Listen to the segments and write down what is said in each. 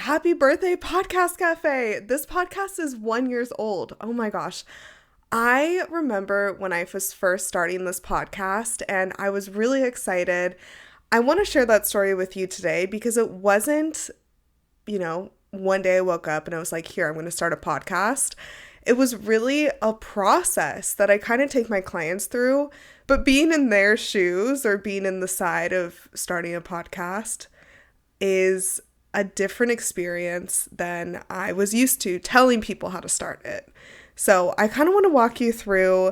Happy birthday, Podcast Cafe. This podcast is 1 year old. Oh my gosh. I remember when I was first starting this podcast and I was really excited. I want to share that story with you today because it wasn't, one day I woke up and I was like, here, I'm going to start a podcast. It was really a process that I kind of take my clients through, but being in their shoes or being in the side of starting a podcast is a different experience than I was used to telling people how to start it. So I kind of want to walk you through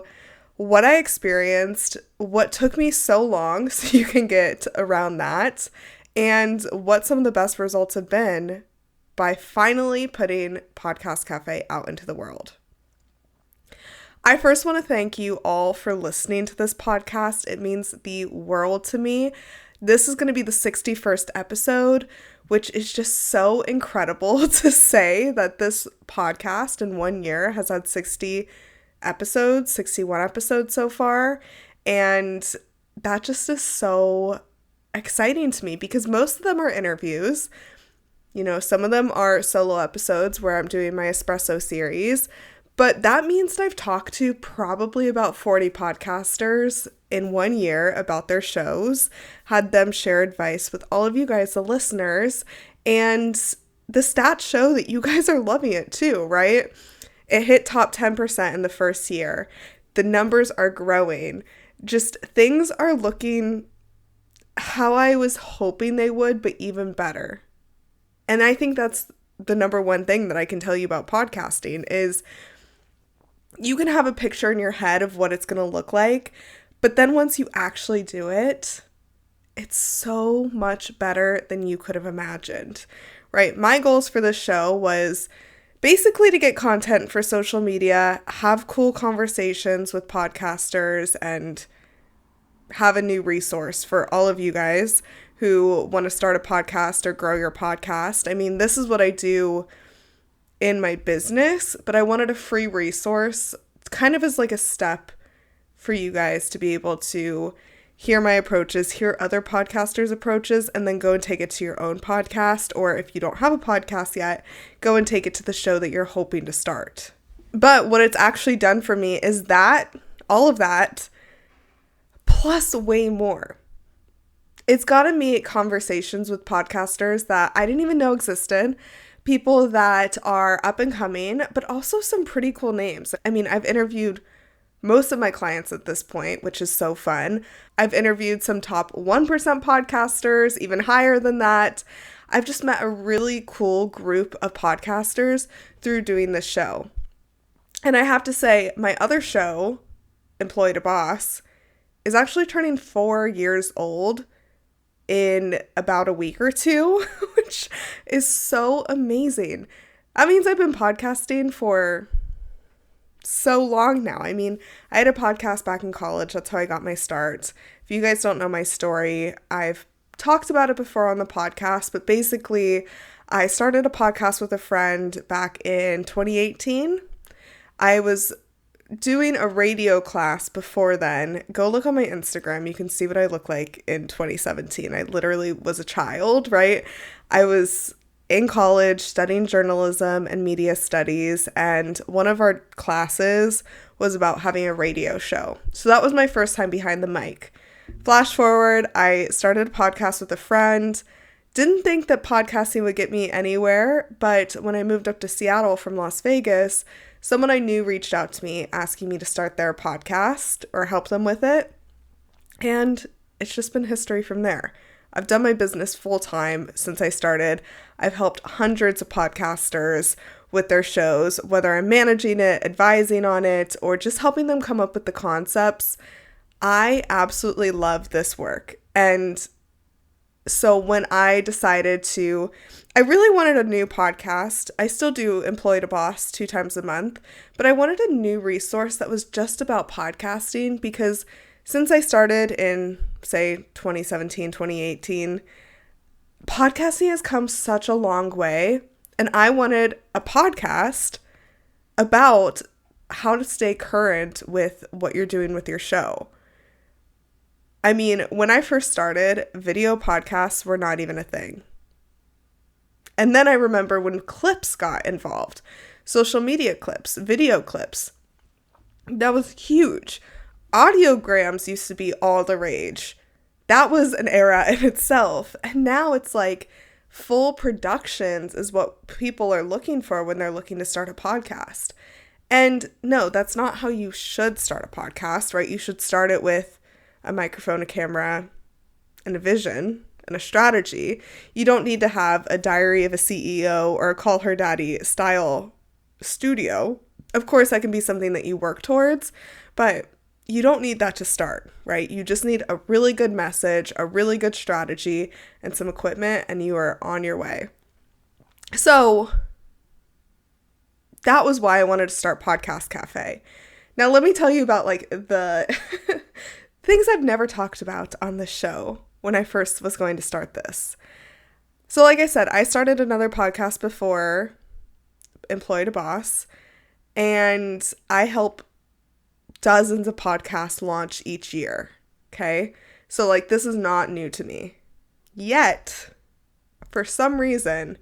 what I experienced, what took me so long so you can get around that, and what some of the best results have been by finally putting Podcast Cafe out into the world. I first want to thank you all for listening to this podcast. It means the world to me. This is going to be the 61st episode, which is just so incredible to say that this podcast in 1 year has had 60 episodes, 61 episodes so far. And that just is so exciting to me because most of them are interviews. Some of them are solo episodes where I'm doing my espresso series. But that means that I've talked to probably about 40 podcasters in 1 year about their shows, had them share advice with all of you guys, the listeners, and the stats show that you guys are loving it too, right? It hit top 10% in the first year. The numbers are growing. Just things are looking how I was hoping they would, but even better. And I think that's the number one thing that I can tell you about podcasting is you can have a picture in your head of what it's going to look like, but then once you actually do it, it's so much better than you could have imagined, right? My goals for this show was basically to get content for social media, have cool conversations with podcasters, and have a new resource for all of you guys who want to start a podcast or grow your podcast. I mean, this is what I do in my business, but I wanted a free resource kind of as like a step for you guys to be able to hear my approaches, hear other podcasters' approaches, and then go and take it to your own podcast. Or if you don't have a podcast yet, go and take it to the show that you're hoping to start. But what it's actually done for me is that, all of that, plus way more. It's gotten me conversations with podcasters that I didn't even know existed. People that are up and coming, but also some pretty cool names. I mean, I've interviewed most of my clients at this point, which is so fun. I've interviewed some top 1% podcasters, even higher than that. I've just met a really cool group of podcasters through doing this show. And I have to say, my other show, Employee to Boss, is actually turning 4 years old in about a week or two, which is so amazing. That means I've been podcasting for so long now. I mean, I had a podcast back in college. That's how I got my start. If you guys don't know my story, I've talked about it before on the podcast, but basically I started a podcast with a friend back in 2018. I was doing a radio class before then. Go look on my Instagram. You can see what I look like in 2017. I literally was a child, right? I was in college studying journalism and media studies, and one of our classes was about having a radio show. So that was my first time behind the mic. Flash forward, I started a podcast with a friend. Didn't think that podcasting would get me anywhere, but when I moved up to Seattle from Las Vegas, someone I knew reached out to me asking me to start their podcast or help them with it. And it's just been history from there. I've done my business full time since I started. I've helped hundreds of podcasters with their shows, whether I'm managing it, advising on it, or just helping them come up with the concepts. I absolutely love this work. And so when I decided I really wanted a new podcast. I still do Employee to Boss 2 times a month, but I wanted a new resource that was just about podcasting because since I started in, say, 2017, 2018, podcasting has come such a long way, and I wanted a podcast about how to stay current with what you're doing with your show. I mean, when I first started, video podcasts were not even a thing. And then I remember when clips got involved, social media clips, video clips. That was huge. Audiograms used to be all the rage. That was an era in itself. And now it's like full productions is what people are looking for when they're looking to start a podcast. And no, that's not how you should start a podcast, right? You should start it with a microphone, a camera, and a vision and a strategy. You don't need to have a Diary of a CEO or a Call Her Daddy style studio. Of course, that can be something that you work towards, but you don't need that to start, right? You just need a really good message, a really good strategy, and some equipment, and you are on your way. So that was why I wanted to start Podcast Café. Now, let me tell you about like the things I've never talked about on the show when I first was going to start this. So like I said, I started another podcast before Employee to Boss, and I help dozens of podcasts launch each year, okay? So like this is not new to me. Yet, for some reason,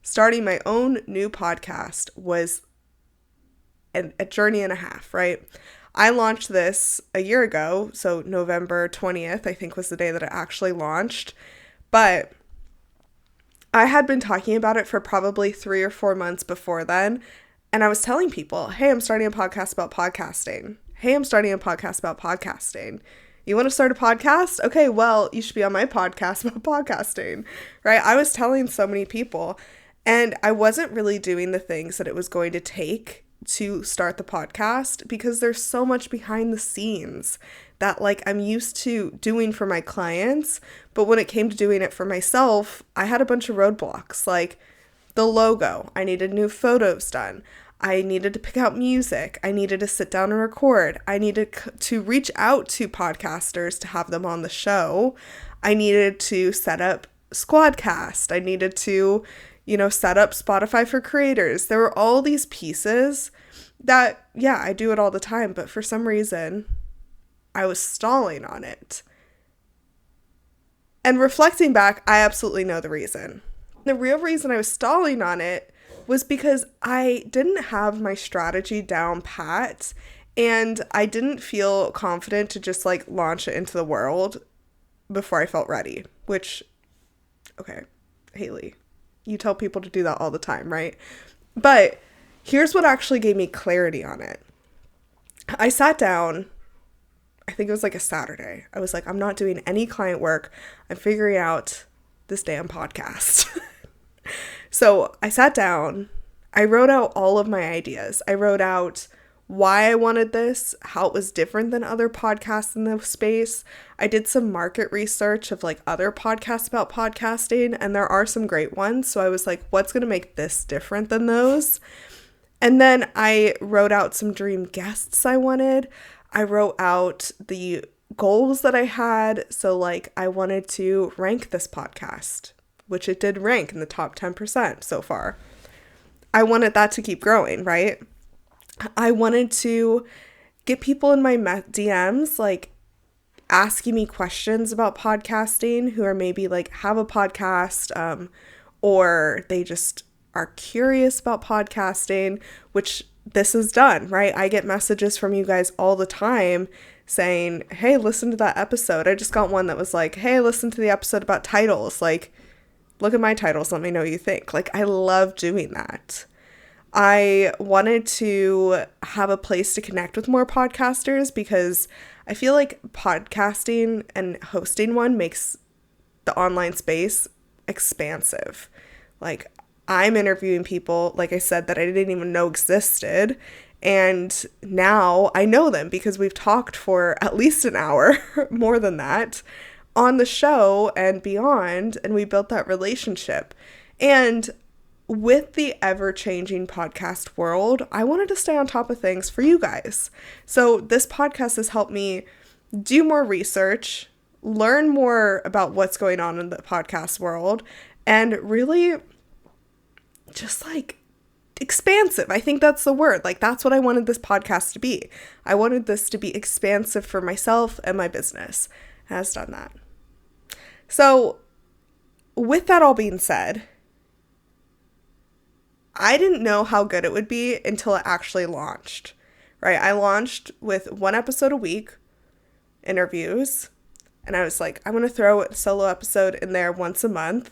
starting my own new podcast was a journey and a half, right? I launched this a year ago, so November 20th, I think was the day that it actually launched. But I had been talking about it for probably 3 or 4 months before then. And I was telling people, hey, I'm starting a podcast about podcasting. Hey, I'm starting a podcast about podcasting. You want to start a podcast? Okay, well, you should be on my podcast about podcasting, right? I was telling so many people, and I wasn't really doing the things that it was going to take to start the podcast because there's so much behind the scenes that like I'm used to doing for my clients. But when it came to doing it for myself, I had a bunch of roadblocks, like the logo. I needed new photos done. I needed to pick out music. I needed to sit down and record. I needed to reach out to podcasters to have them on the show. I needed to set up Squadcast. I needed to, set up Spotify for creators. There were all these pieces that, yeah, I do it all the time, but for some reason, I was stalling on it. And reflecting back, I absolutely know the reason. The real reason I was stalling on it was because I didn't have my strategy down pat, and I didn't feel confident to just like launch it into the world before I felt ready, which, okay, Haley, you tell people to do that all the time, right? But here's what actually gave me clarity on it. I sat down, I think it was like a Saturday. I was like, I'm not doing any client work. I'm figuring out this damn podcast. So I sat down, I wrote out all of my ideas. I wrote out why I wanted this, how it was different than other podcasts in the space. I did some market research of like other podcasts about podcasting, and there are some great ones. So I was like, what's going to make this different than those? And then I wrote out some dream guests I wanted. I wrote out the goals that I had. So like I wanted to rank this podcast, which it did rank in the top 10% so far. I wanted that to keep growing, right? I wanted to get people in my DMs, like asking me questions about podcasting who are maybe like have a podcast, or they just are curious about podcasting, which this is done, right? I get messages from you guys all the time saying, hey, listen to that episode. I just got one that was like, hey, listen to the episode about titles. Like, look at my titles. Let me know what you think. Like, I love doing that. I wanted to have a place to connect with more podcasters because I feel like podcasting and hosting one makes the online space expansive. Like, I'm interviewing people, like I said, that I didn't even know existed. And now I know them because we've talked for at least an hour, more than that, on the show and beyond. And we built that relationship. And with the ever-changing podcast world, I wanted to stay on top of things for you guys. So this podcast has helped me do more research, learn more about what's going on in the podcast world, and really just like expansive. I think that's the word. Like, that's what I wanted this podcast to be. I wanted this to be expansive for myself and my business. It has done that. So with that all being said, I didn't know how good it would be until it actually launched, right? I launched with 1 episode a week, interviews, and I was like, I'm going to throw a solo episode in there once a month.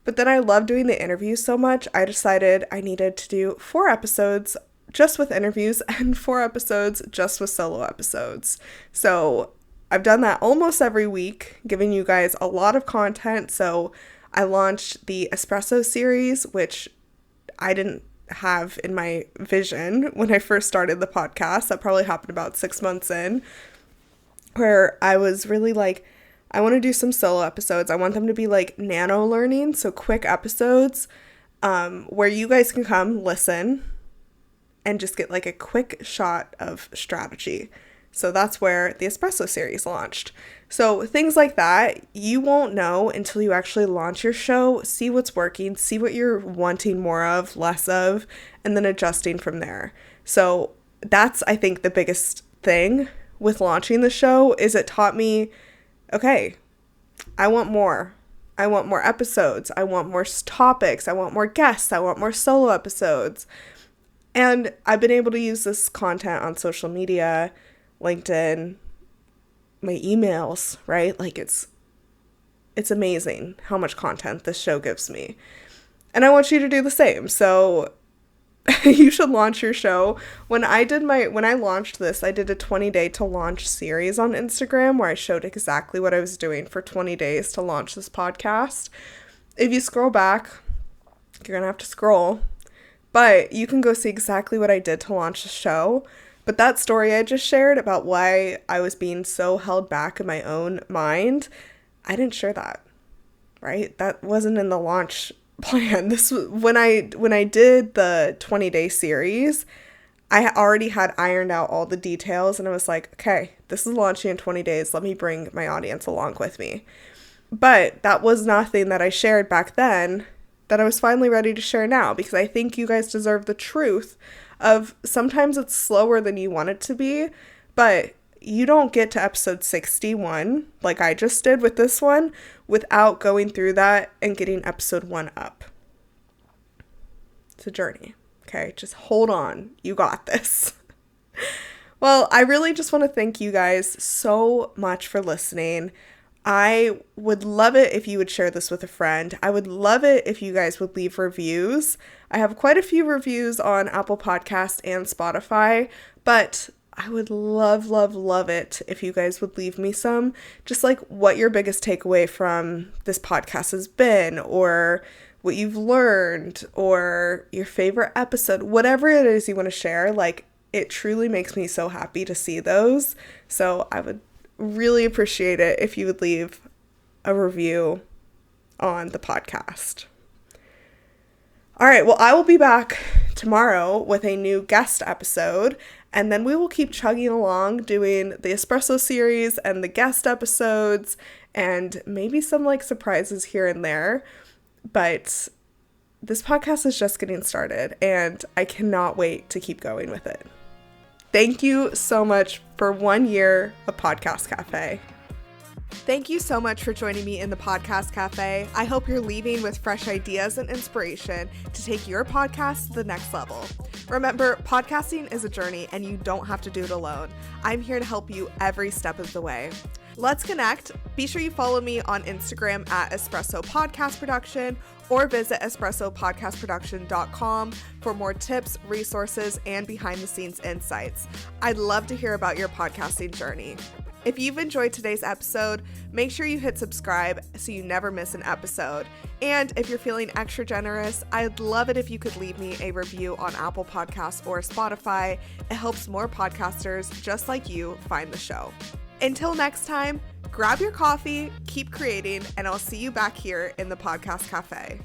But then I love doing the interviews so much, I decided I needed to do 4 episodes just with interviews and 4 episodes just with solo episodes. So I've done that almost every week, giving you guys a lot of content. So I launched the Espresso series, which I didn't have in my vision when I first started the podcast. That probably happened about 6 months in, where I was really like, I want to do some solo episodes. I want them to be like nano learning, so quick episodes where you guys can come listen and just get like a quick shot of strategy. So that's where the Espresso series launched. So things like that, you won't know until you actually launch your show, see what's working, see what you're wanting more of, less of, and then adjusting from there. So that's, I think, the biggest thing with launching the show is it taught me, okay, I want more. I want more episodes. I want more topics. I want more guests. I want more solo episodes. And I've been able to use this content on social media, LinkedIn, my emails, right? Like it's amazing how much content this show gives me. And I want you to do the same. So you should launch your show. When I launched this, I did a 20-day to launch series on Instagram where I showed exactly what I was doing for 20 days to launch this podcast. If you scroll back, you're going to have to scroll, but you can go see exactly what I did to launch the show. But that story I just shared about why I was being so held back in my own mind, I didn't share that, right? That wasn't in the launch plan. This was when I did the 20-day series, I already had ironed out all the details and I was like, okay, this is launching in 20 days. Let me bring my audience along with me. But that was nothing that I shared back then that I was finally ready to share now, because I think you guys deserve the truth of sometimes it's slower than you want it to be, but you don't get to episode 61, like I just did with this one, without going through that and getting episode 1 up. It's a journey, okay? Just hold on. You got this. Well, I really just want to thank you guys so much for listening. I would love it if you would share this with a friend. I would love it if you guys would leave reviews. I have quite a few reviews on Apple Podcasts and Spotify, but I would love, love, love it if you guys would leave me some, just like what your biggest takeaway from this podcast has been, or what you've learned, or your favorite episode, whatever it is you want to share. Like, it truly makes me so happy to see those. So I would really appreciate it if you would leave a review on the podcast. All right, well, I will be back tomorrow with a new guest episode, and then we will keep chugging along doing the Espresso series and the guest episodes and maybe some like surprises here and there. But this podcast is just getting started and I cannot wait to keep going with it. Thank you so much for 1 year of Podcast Cafe. Thank you so much for joining me in the Podcast Cafe. I hope you're leaving with fresh ideas and inspiration to take your podcast to the next level. Remember, podcasting is a journey and you don't have to do it alone. I'm here to help you every step of the way. Let's connect. Be sure you follow me on Instagram at Espresso Podcast Production or visit espressopodcastproduction.com for more tips, resources, and behind-the-scenes insights. I'd love to hear about your podcasting journey. If you've enjoyed today's episode, make sure you hit subscribe so you never miss an episode. And if you're feeling extra generous, I'd love it if you could leave me a review on Apple Podcasts or Spotify. It helps more podcasters just like you find the show. Until next time, grab your coffee, keep creating, and I'll see you back here in the Podcast Cafe.